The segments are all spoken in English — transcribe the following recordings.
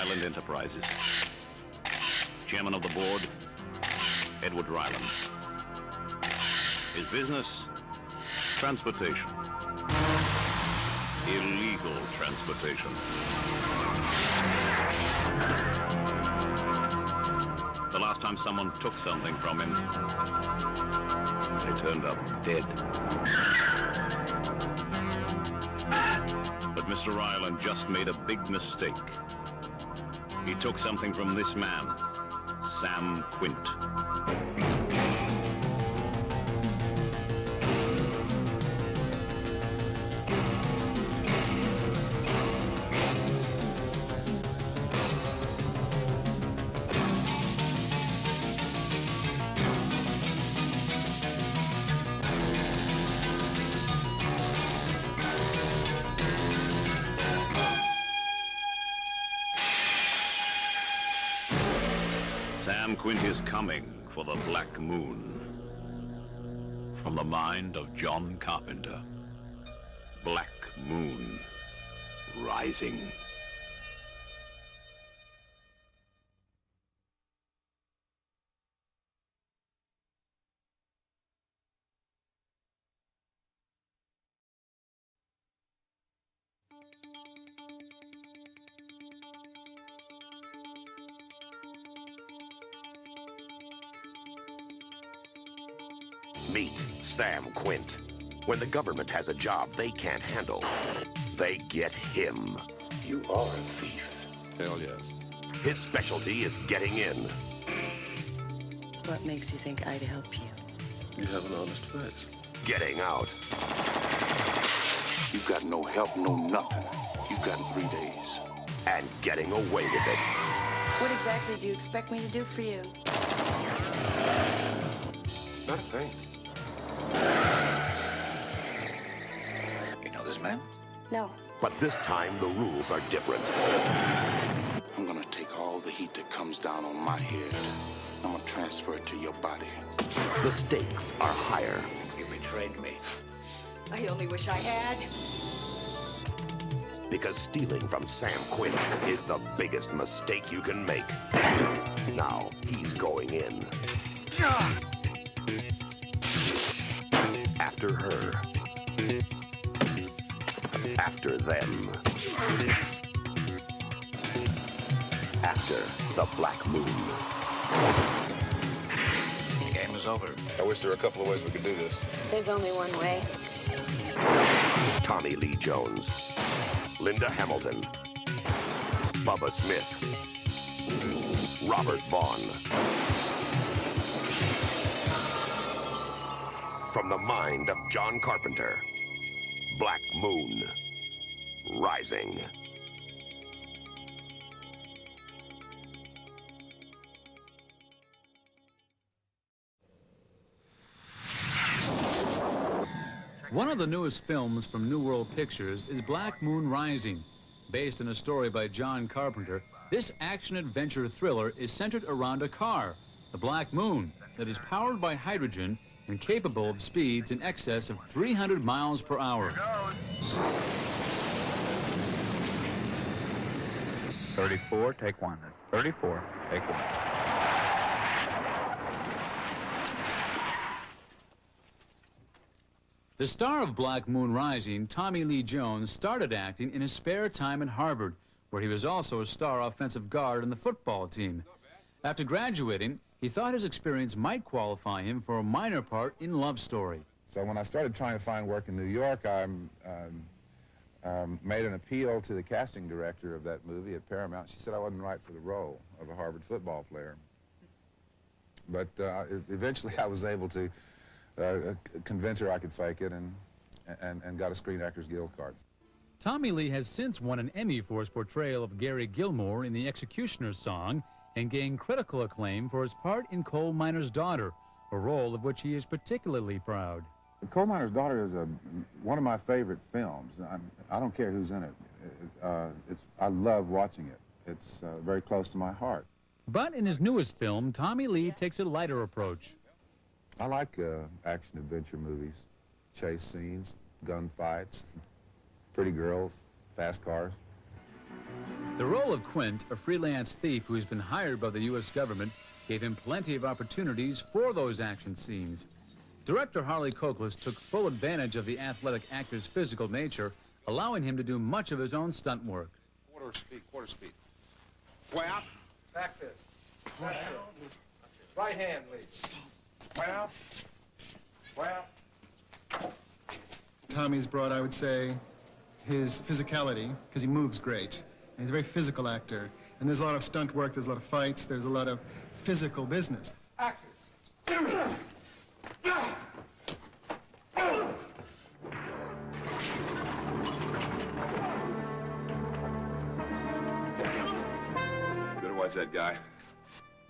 Ryland Enterprises. Chairman of the board, Edward Ryland. His business, transportation. Illegal transportation. The last time someone took something from him, they turned up dead. But Mr. Ryland just made a big mistake. He took something from this man, Sam Quint. Sam Quint is coming for the Black Moon. From the mind of John Carpenter. Black Moon Rising. Meet Sam Quint. When the government has a job they can't handle, they get him. You are a thief. Hell yes. His specialty is getting in. What makes you think I'd help you? You have an honest face. Getting out. You got no help, no nothing. You got 3 days. And getting away with it. What exactly do you expect me to do for you? Not a thing. You know this man? No. But this time the rules are different. I'm gonna take all the heat that comes down on my head. I'm gonna transfer it to your body. The stakes are higher. You betrayed me. I only wish I had. Because stealing from Sam Quint is the biggest mistake you can make. Now he's going in. After her. After them. After the Black Moon. The game is over. I wish there were a couple of ways we could do this. There's only one way. Tommy Lee Jones. Linda Hamilton. Bubba Smith. Robert Vaughn. From the mind of John Carpenter. Black Moon Rising. One of the newest films from New World Pictures is Black Moon Rising. Based on a story by John Carpenter, this action-adventure thriller is centered around a car, the Black Moon, that is powered by hydrogen and capable of speeds in excess of 300 miles per hour. 34, take one. 34, take one. The star of Black Moon Rising, Tommy Lee Jones, started acting in his spare time at Harvard, where he was also a star offensive guard on the football team. After graduating, he thought his experience might qualify him for a minor part in Love Story. So when I started trying to find work in New York, I made an appeal to the casting director of that movie at Paramount. She said I wasn't right for the role of a Harvard football player. But eventually I was able to convince her I could fake it and got a Screen Actors Guild card. Tommy Lee has since won an Emmy for his portrayal of Gary Gilmore in The Executioner's Song and gained critical acclaim for his part in Coal Miner's Daughter, a role of which he is particularly proud. Coal Miner's Daughter is one of my favorite films. I don't care who's in it. I love watching it. It's very close to my heart. But in his newest film, Tommy Lee takes a lighter approach. I like action-adventure movies, chase scenes, gunfights, pretty girls, fast cars. The role of Quint, a freelance thief who's been hired by the U.S. government, gave him plenty of opportunities for those action scenes. Director Harley Coklas took full advantage of the athletic actor's physical nature, allowing him to do much of his own stunt work. Quarter speed. Way out. Back fist. That's it. Right hand, please. Way out. Way out. Tommy's brought, I would say, his physicality, because he moves great. And he's a very physical actor. And there's a lot of stunt work, there's a lot of fights, there's a lot of physical business. Action. Better watch that guy.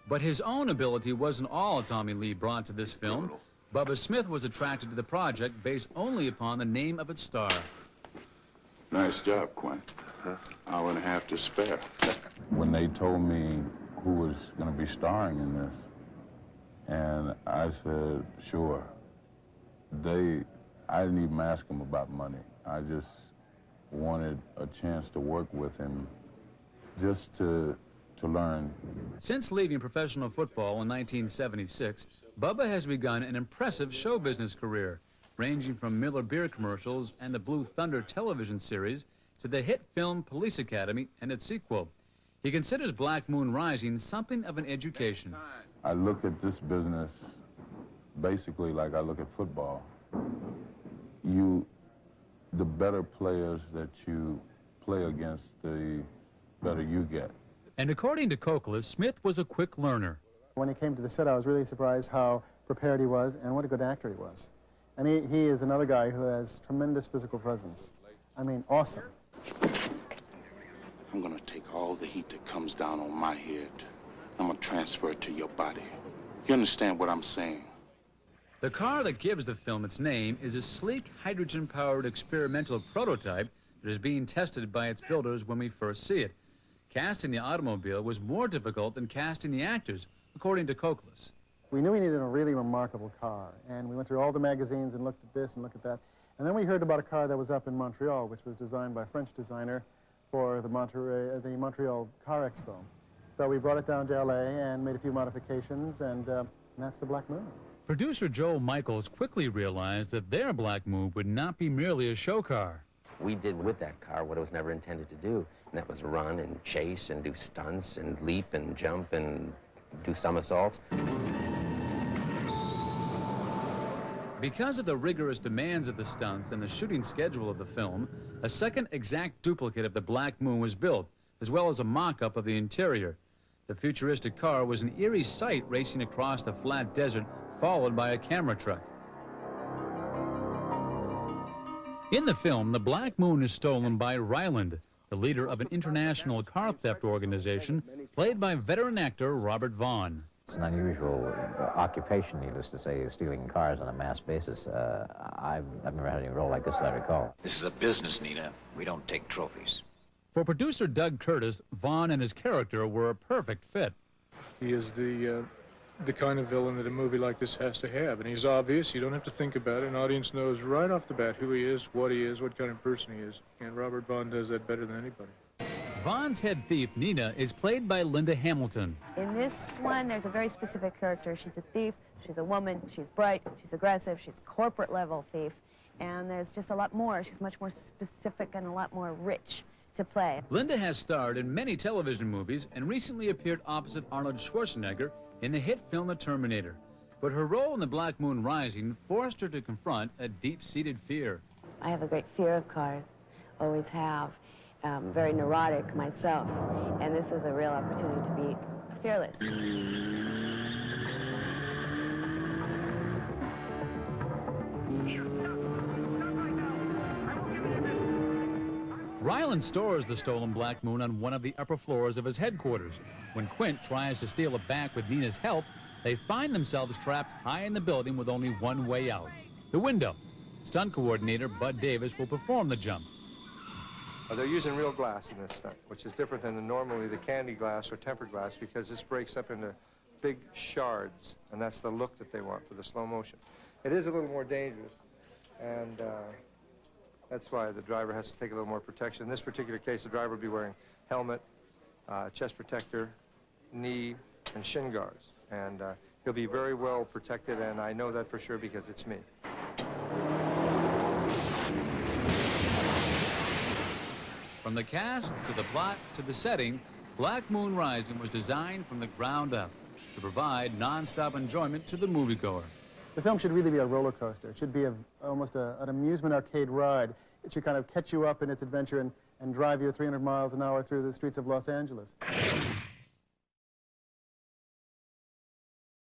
But his own ability wasn't all Tommy Lee brought to this film. Bubba Smith was attracted to the project based only upon the name of its star. Nice job, Quint. Hour and a half to spare. When they told me who was going to be starring in this, and I said, sure. I didn't even ask him about money. I just wanted a chance to work with him just to learn. Since leaving professional football in 1976, Bubba has begun an impressive show business career, ranging from Miller Beer commercials and the Blue Thunder television series to the hit film Police Academy and its sequel. He considers Black Moon Rising something of an education. I look at this business basically like I look at football. The better players that you play against, the better you get. And according to Coklas, Smith was a quick learner. When he came to the set, I was really surprised how prepared he was and what a good actor he was. And he is another guy who has tremendous physical presence. I mean, awesome. I'm gonna take all the heat that comes down on my head. I'm gonna transfer it to your body. You understand what I'm saying? The car that gives the film its name is a sleek, hydrogen-powered experimental prototype that is being tested by its builders when we first see it. Casting the automobile was more difficult than casting the actors, according to Coklas. We knew we needed a really remarkable car, and we went through all the magazines and looked at this and looked at that. And then we heard about a car that was up in Montreal, which was designed by a French designer for the Montreal Car Expo. So we brought it down to LA and made a few modifications, and that's the Black Moon. Producer Joel Michaels quickly realized that their Black Moon would not be merely a show car. We did with that car what it was never intended to do, and that was run and chase and do stunts and leap and jump and do somersaults. Because of the rigorous demands of the stunts and the shooting schedule of the film, a second exact duplicate of the Black Moon was built, as well as a mock-up of the interior. The futuristic car was an eerie sight racing across the flat desert, followed by a camera truck. In the film, the Black Moon is stolen by Ryland, the leader of an international car theft organization, played by veteran actor Robert Vaughn. It's an unusual occupation, needless to say, stealing cars on a mass basis. I've never had any role like this that I recall. This is a business, Nina. We don't take trophies. For producer Doug Curtis, Vaughn and his character were a perfect fit. He is the kind of villain that a movie like this has to have, and he's obvious. You don't have to think about it. An audience knows right off the bat who he is, what kind of person he is, and Robert Vaughn does that better than anybody. Vaughn's head thief, Nina, is played by Linda Hamilton. In this one, there's a very specific character. She's a thief, she's a woman, she's bright, she's aggressive, she's corporate-level thief, and there's just a lot more. She's much more specific and a lot more rich to play. Linda has starred in many television movies and recently appeared opposite Arnold Schwarzenegger in the hit film The Terminator. But her role in The Black Moon Rising forced her to confront a deep-seated fear. I have a great fear of cars, always have. Very neurotic myself, and this was a real opportunity to be fearless. Ryland stores the stolen Black Moon on one of the upper floors of his headquarters. When Quint tries to steal it back with Nina's help, they find themselves trapped high in the building with only one way out, the window. Stunt coordinator Bud Davis will perform the jump. They're using real glass in this stunt, which is different than normally the candy glass or tempered glass, because this breaks up into big shards, and that's the look that they want for the slow motion. It is a little more dangerous, and that's why the driver has to take a little more protection. In this particular case, the driver will be wearing helmet, chest protector, knee, and shin guards. And he'll be very well protected, and I know that for sure because it's me. From the cast to the plot to the setting, Black Moon Rising was designed from the ground up to provide non-stop enjoyment to the moviegoer. The film should really be a roller coaster. It should be almost an amusement arcade ride. It should kind of catch you up in its adventure and drive you 300 miles an hour through the streets of Los Angeles.